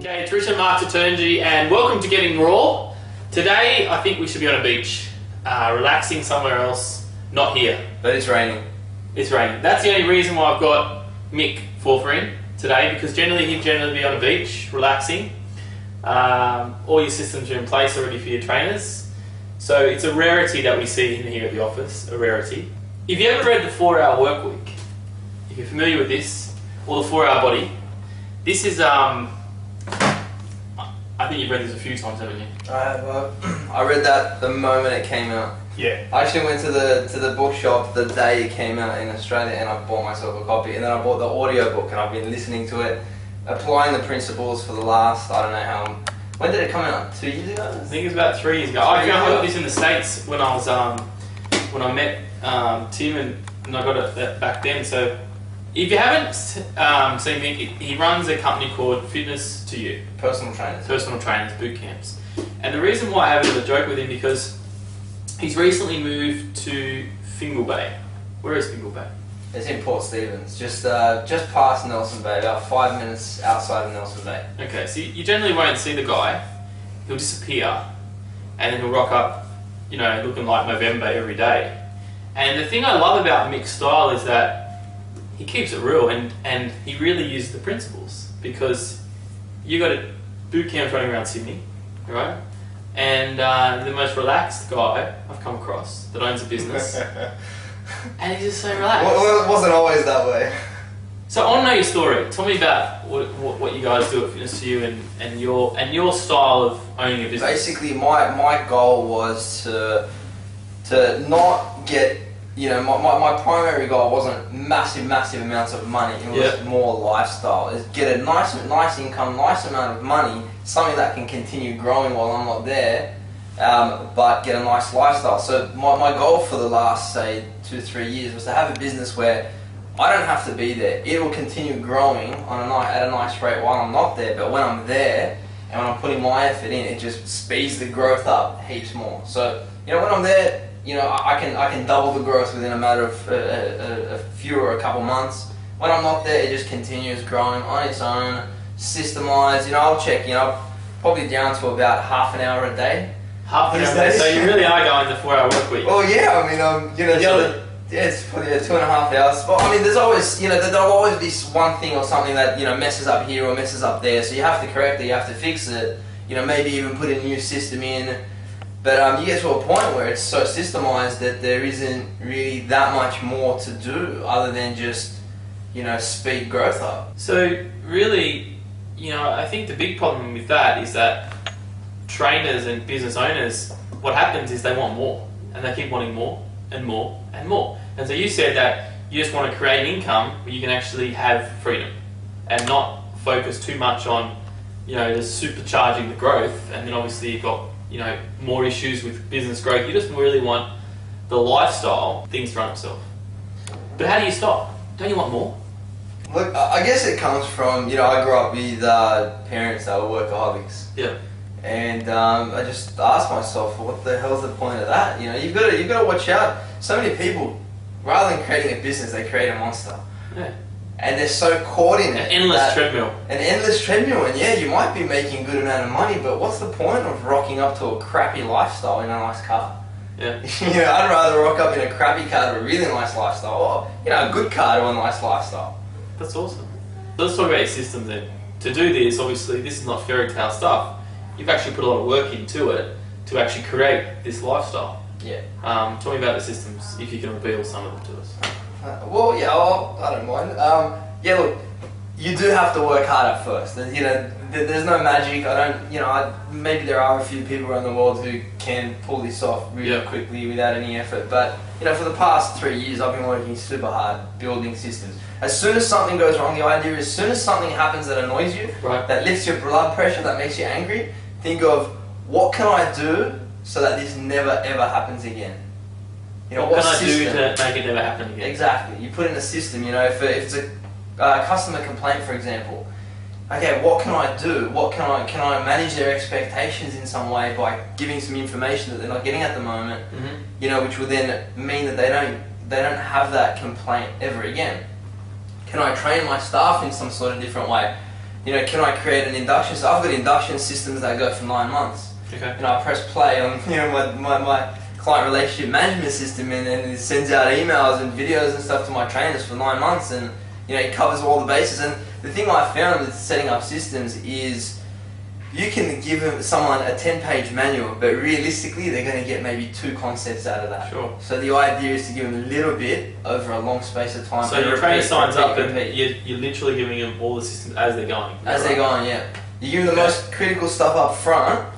Okay, Trish and Mark Tatunji, and welcome to Getting Raw. Today, I think we should be on a beach, relaxing somewhere else, not here. But it's raining. It's raining. That's the only reason why I've got Mik Forfa in today, because generally he'd be on a beach, relaxing. All your systems are in place already for your trainers. So it's a rarity that we see in here at the office, a rarity. If you ever read the 4-Hour Work Week, if you're familiar with this, or the 4-Hour Body, this is, I think you've read this a few times, haven't you? I read that the moment it came out. Yeah. I actually went to the bookshop the day it came out in Australia, and I bought myself a copy, and then I bought the audio book, and I've been listening to it, applying the principles for the last, I don't know how, when did it come out? 2 years ago? I think it was about 3 years ago. I got this in the States when I was when I met Tim, and I got it back then. So if you haven't seen Mik, he runs a company called Fitness to You. Personal trainers, boot camps. And the reason why I have it as a joke with him, because he's recently moved to Fingal Bay. Where is Fingal Bay? It's in Port Stephens, just past Nelson Bay, about 5 minutes outside of Nelson Bay. Okay, so you generally won't see the guy. He'll disappear, and then he'll rock up, you know, looking like November every day. And the thing I love about Mik's style is that he keeps it real, and he really uses the principles, because you got a boot camp running around Sydney, right? And the most relaxed guy I've come across that owns a business, and he's just so relaxed. Well, it wasn't always that way. So I want to know your story. Tell me about what you guys do at Fitness to You and your style of owning a business. Basically, my goal was to not get, you know, my primary goal wasn't massive amounts of money. It was more lifestyle. Is get a nice income, nice amount of money, something that can continue growing while I'm not there, but get a nice lifestyle. So my goal for the last, say, 2-3 years was to have a business where I don't have to be there. It will continue growing at a nice rate while I'm not there, but when I'm there and when I'm putting my effort in, it just speeds the growth up heaps more. So, you know, when I'm there, you know, I can double the growth within a matter of a few or a couple months. When I'm not there, it just continues growing on its own, systemized. You know, I'll check, you know, probably down to about half an hour a day. Half an hour a day? So you really are going the 4-hour work week? Well, yeah, I mean, you know, it's probably 2.5 hours. But I mean, there's always, you know, there'll always be one thing or something that, you know, messes up here or messes up there. So you have to correct it, you have to fix it. You know, maybe even put a new system in. But you get to a point where it's so systemized that there isn't really that much more to do other than just, you know, speed growth up. So really, you know, I think the big problem with that is that trainers and business owners, what happens is they want more, and they keep wanting more and more and more. And so you said that you just want to create an income where you can actually have freedom and not focus too much on, you know, just supercharging the growth, and then obviously you've got, you know, more issues with business growth. You just really want the lifestyle, things to run themselves. But how do you stop? Don't you want more? Look, I guess it comes from, you know, I grew up with parents that were workaholics. Yeah. And I just asked myself, what the hell's the point of that? You know, you've got to watch out. So many people, rather than creating a business, they create a monster. Yeah. And they're so caught in it. An endless treadmill. An endless treadmill, and yeah, you might be making a good amount of money, but what's the point of rocking up to a crappy lifestyle in a nice car? Yeah. You know, I'd rather rock up in a crappy car to a really nice lifestyle, or, you know, a good car to a nice lifestyle. That's awesome. Let's talk about your system then. To do this, obviously, this is not fairy tale stuff. You've actually put a lot of work into it to actually create this lifestyle. Yeah. Tell me about the systems, if you can reveal some of them to us. Well, yeah, I don't mind. Yeah, look, you do have to work hard at first. You know, there's no magic. Maybe there are a few people around the world who can pull this off really quickly without any effort. But, you know, for the past 3 years, I've been working super hard building systems. As soon as something goes wrong, the idea is as soon as something happens that annoys you, that lifts your blood pressure, that makes you angry, think of, what can I do so that this never ever happens again? You know, what can I do to make it never happen again? Exactly. You put in a system, you know, if it's a customer complaint, for example, okay, what can I do? What can I manage their expectations in some way by giving some information that they're not getting at the moment, you know, which will then mean that they don't have that complaint ever again. Can I train my staff in some sort of different way? can I create an induction? So I've got induction systems that go for 9 months. Okay. I press play on my client relationship management system, and it sends out emails and videos and stuff to my trainers for 9 months, and it covers all the bases. And the thing I found with setting up systems is you can give someone a 10-page manual, but realistically they're going to get maybe 2 concepts out of that. Sure. So the idea is to give them a little bit over a long space of time. So your trainer signs up and you're literally giving them all the systems as they're going. As they're going, yeah. You give them the most critical stuff up front,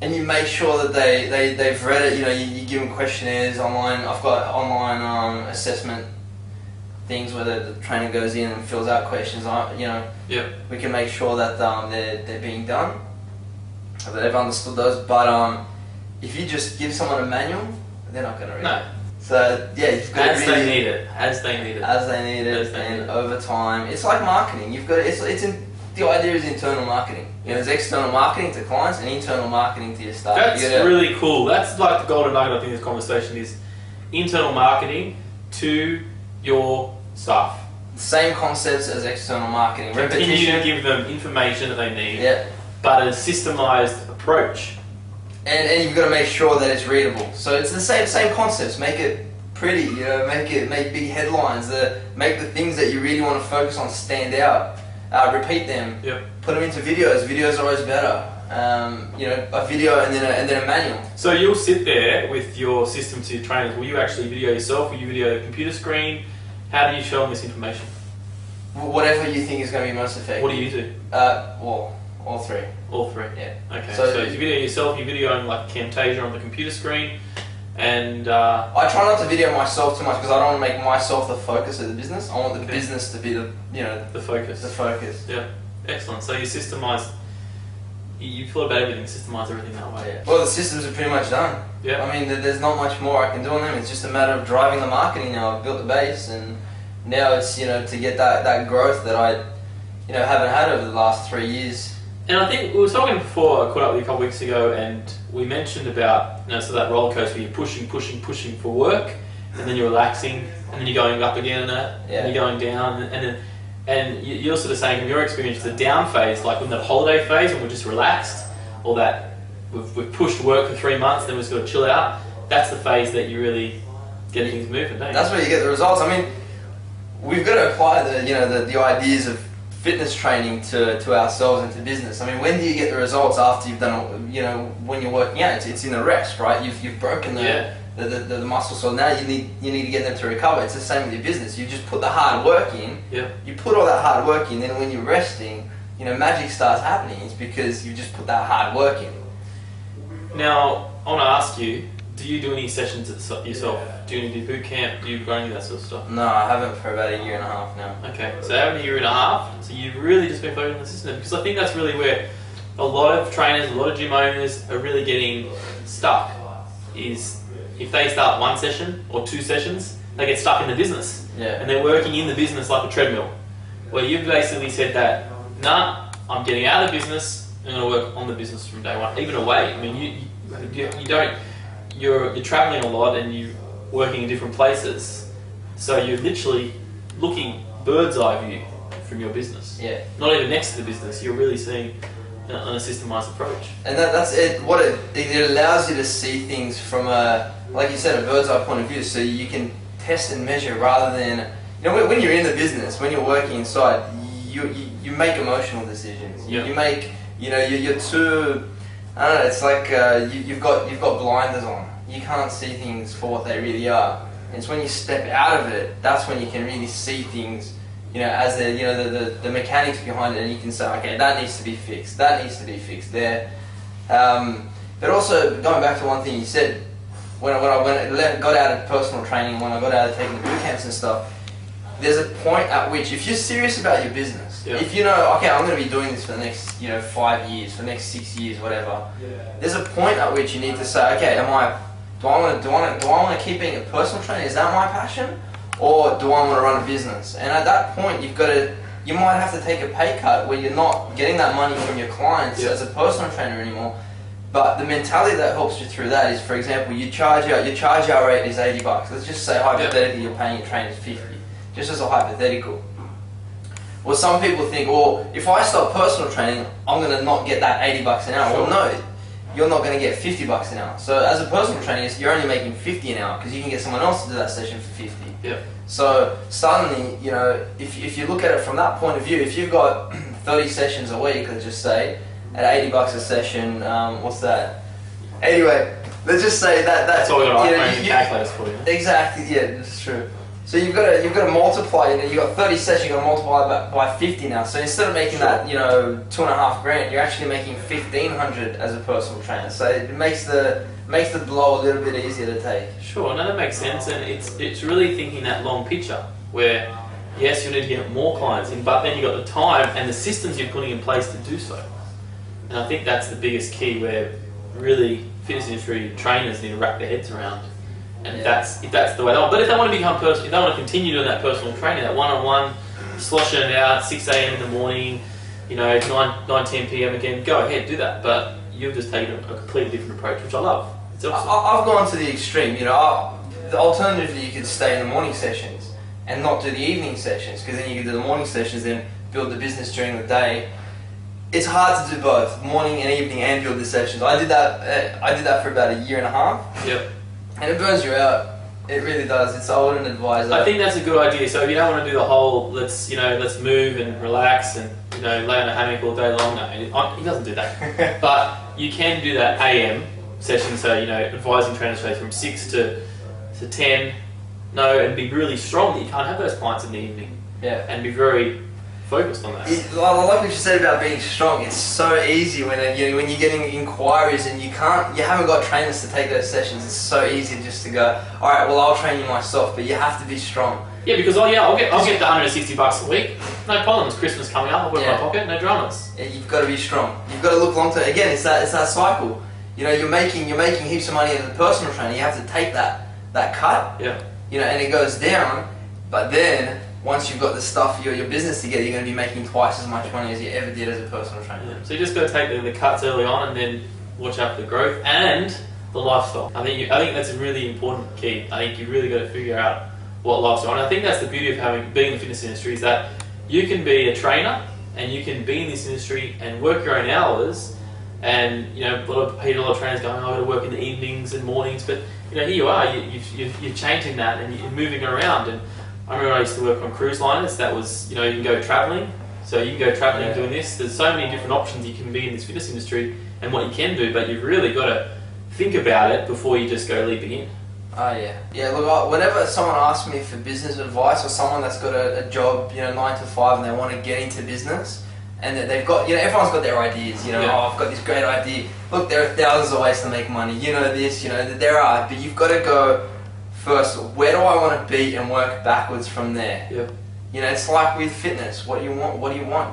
and you make sure that they've read it. You give them questionnaires online. I've got online assessment things where the trainer goes in and fills out questions. We can make sure that they're being done, that they've understood those. But if you just give someone a manual, they're not going to read it. So yeah, you've got as they need it, and over time, it's like marketing. You've got the idea is internal marketing. There's external marketing to clients and internal marketing to your staff. That's really cool. That's like the golden nugget I think this conversation is internal marketing to your staff. Same concepts as external marketing. Continue to give them information that they need, yeah, but a systemized approach. And you've got to make sure that it's readable. So it's the same concepts. Make it pretty. Make big headlines. Make the things that you really want to focus on stand out. Repeat them. Yep. Put them into videos. Videos are always better. A video and then a manual. So you'll sit there with your system to your trainers. Will you actually video yourself? Will you video the computer screen? How do you show them this information? Whatever you think is going to be most effective. What do you do? All three. All three? Yeah. Okay, so you video yourself, you video on like Camtasia on the computer screen, and... I try not to video myself too much because I don't want to make myself the focus of the business. I want the business to be the focus. The focus. Yeah. Excellent. So you systemize... You thought about everything, systemize everything that way. Yeah. Well, the systems are pretty much done. Yeah. I mean, there's not much more I can do on them. It's just a matter of driving the marketing now. I've built the base, and now it's, to get that growth that I, haven't had over the last 3 years. And I think we were talking before, I caught up with you a couple of weeks ago, and we mentioned about, so that roller coaster where you're pushing for work, and then you're relaxing, and then you're going up again, and you're going down, and you're sort of saying from your experience, the down phase, like when that holiday phase when we're just relaxed, or that we've pushed work for 3 months, then we've just got to chill out, that's the phase that you really get things moving, don't you? That's where you get the results. I mean, we've got to apply the ideas of fitness training to ourselves and to business. I mean, when do you get the results after you've done, when you're working out? It's in the rest, right? You've broken the muscle, so now you need to get them to recover. It's the same with your business. You just put the hard work in. Yeah. You put all that hard work in, then when you're resting, magic starts happening. It's because you just put that hard work in. Now, I want to ask you, do you do any sessions yourself? Do you do boot camp? Do you run any of that sort of stuff? No, I haven't for about 1.5 years now. Okay, so over 1.5 years, so you've really just been focused on the system, because I think that's really where a lot of trainers, a lot of gym owners are really getting stuck, is if they start 1 session or 2 sessions, they get stuck in the business. Yeah. And they're working in the business like a treadmill, where you've basically said that, nah, I'm getting out of the business, I'm going to work on the business from day one, even away. I mean, you're traveling a lot and you're working in different places, so you're literally looking bird's eye view from your business. Yeah. Not even next to the business, you're really seeing on a systemized approach. And that's it. What it allows you to see things from like you said, a bird's eye point of view, so you can test and measure rather than, when you're in the business, when you're working inside, you make emotional decisions. Yep. You make, you're too, I don't know, it's like you've got blinders on. You can't see things for what they really are. And it's when you step out of it, that's when you can really see things, as the mechanics behind it, and you can say, okay, that needs to be fixed. That needs to be fixed there. But also, going back to one thing you said, when I got out of personal training, when I got out of taking the boot camps and stuff, there's a point at which, if you're serious about your business, if okay, I'm going to be doing this for the next 5 years, for the next 6 years, whatever. There's a point at which you need to say, okay, do I want to keep being a personal trainer? Is that my passion, or do I want to run a business? And at that point, you might have to take a pay cut where you're not getting that money from your clients as a personal trainer anymore. But the mentality that helps you through that is, for example, your charge out rate is $80. Let's just say hypothetically you're paying your trainers $50, just as a hypothetical. Well, some people think, well, if I start personal training, I'm going to not get that $80 an hour. Sure. Well, no, you're not going to get $50 an hour. So as a personal trainer, you're only making $50 an hour because you can get someone else to do that session for $50. Yep. So suddenly, you know, if you look at it from that point of view, if you've got 30 sessions a week, let's just say, at $80 a session, what's that? Anyway, let's just say that's all we got to calculators for you. Exactly, yeah, that's true. So you've got to multiply. You know, you've got 30 sessions. You've got to multiply by 50 now. So instead of making that, you know, $2.5 grand, you're actually making $1,500 as a personal trainer. So it makes the blow a little bit easier to take. Sure, no, that makes sense, and it's really thinking that long picture where yes, you need to get more clients in, but then you've got the time and the systems you're putting in place to do so. And I think that's the biggest key where really fitness industry trainers need to wrap their heads around. And if that's the way they want. But if they want to become if they want to continue doing that personal training, that one-on-one, sloshing it out, 6 a.m. in the morning, you know, 9:10 p.m. again, go ahead, do that. But you've just taken a completely different approach, which I love. It's awesome. I've gone to the extreme. You know, alternatively, you could stay in the morning sessions and not do the evening sessions, because then you can do the morning sessions, then build the business during the day. It's hard to do both, morning and evening, and build the sessions. I did that for about a year and a half. Yep. And it burns you out. It really does. I wouldn't advise that. I think that's a good idea. So if you don't want to do the whole let's move and relax and lay on a hammock all day long, no, he doesn't do that. But you can do that AM session. So advising trainers from 6 to 10. And be really strong that you can't have those clients in the evening. Yeah. And be very focused on that. I like what you said about being strong. It's so easy when you're getting inquiries and you haven't got trainers to take those sessions. It's so easy just to go, all right, well, I'll train you myself, but you have to be strong. Yeah, because I'll get the $160 a week. No problem. It's Christmas coming up. I'll put it in my pocket. No dramas. Yeah, you've got to be strong. You've got to look long term. Again, it's that cycle. You're making heaps of money as a personal trainer. You have to take that cut. Yeah. And it goes down, but then once you've got the stuff, your business together, you're going to be making twice as much money as you ever did as a personal trainer. Yeah. So you just got to take the cuts early on and then watch out for the growth and the lifestyle. I think that's a really important key. I think you really got to figure out what lifestyle. And I think that's the beauty of being in the fitness industry, is that you can be a trainer and you can be in this industry and work your own hours. And a lot of trainers going, I've got to work in the evenings and mornings, but here you are, you're changing that and you're moving around. And I remember I used to work on cruise liners. That was, you can go travelling. So you can go travelling and doing this. There's so many different options you can be in this fitness industry and what you can do, but you've really got to think about it before you just go leaping in. Oh yeah. Yeah, look, whenever someone asks me for business advice, or someone that's got a job, 9 to 5, and they want to get into business, and they've got, everyone's got their ideas, I've got this great idea. Look, there are thousands of ways to make money, this, there are, but you've got to go first, where do I want to be, and work backwards from there. Yep. It's like with fitness, what do you want?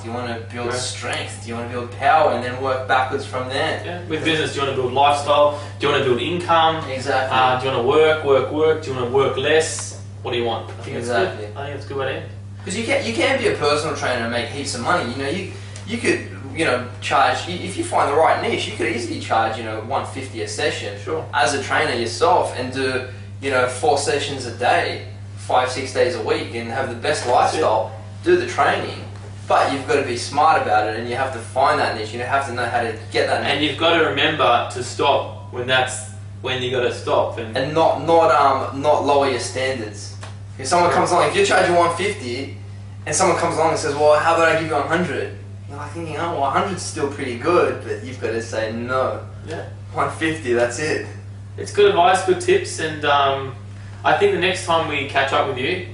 Do you want to build strength? Do you want to build power, and then work backwards from there? Yeah. With business, do you want to build lifestyle? Do you want to build income? Exactly. Do you want to work? Do you want to work less? What do you want? I think exactly. It's good. I think it's a good way to end. Because you can be a personal trainer and make heaps of money. You could charge, if you find the right niche, you could easily charge $150 a session. Sure. As a trainer yourself, and do 4 sessions a day, 5-6 days a week, and have the best lifestyle. Do the training, but you've got to be smart about it, and you have to find that niche. You have to know how to get that niche. And you've got to remember to stop when you got to stop, and not lower your standards. If someone comes along, if you're charging $150, and someone comes along and says, well, how about I give you $100? You're like thinking, oh, well, $100's still pretty good, but you've got to say no. Yeah. $150, that's it. It's good advice, good tips, and I think the next time we catch up with you,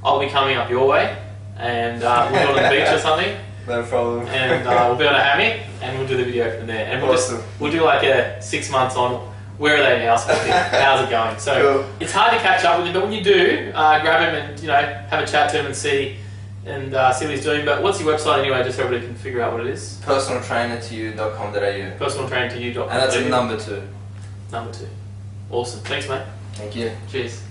I'll be coming up your way, and we'll go on the beach or something. No problem. And we'll be on a hammock, and we'll do the video from there. And we'll do like a 6 months on where are they now, sort of thing. How's it going? So cool. It's hard to catch up with him, but when you do, grab him and have a chat to him and see what he's doing. But what's your website anyway, just so everybody can figure out what it is? Personaltrainertoyou.com.au. Personaltrainertoyou.com.au. And that's a number 2. Number 2. Awesome. Thanks, mate. Thank you. Cheers.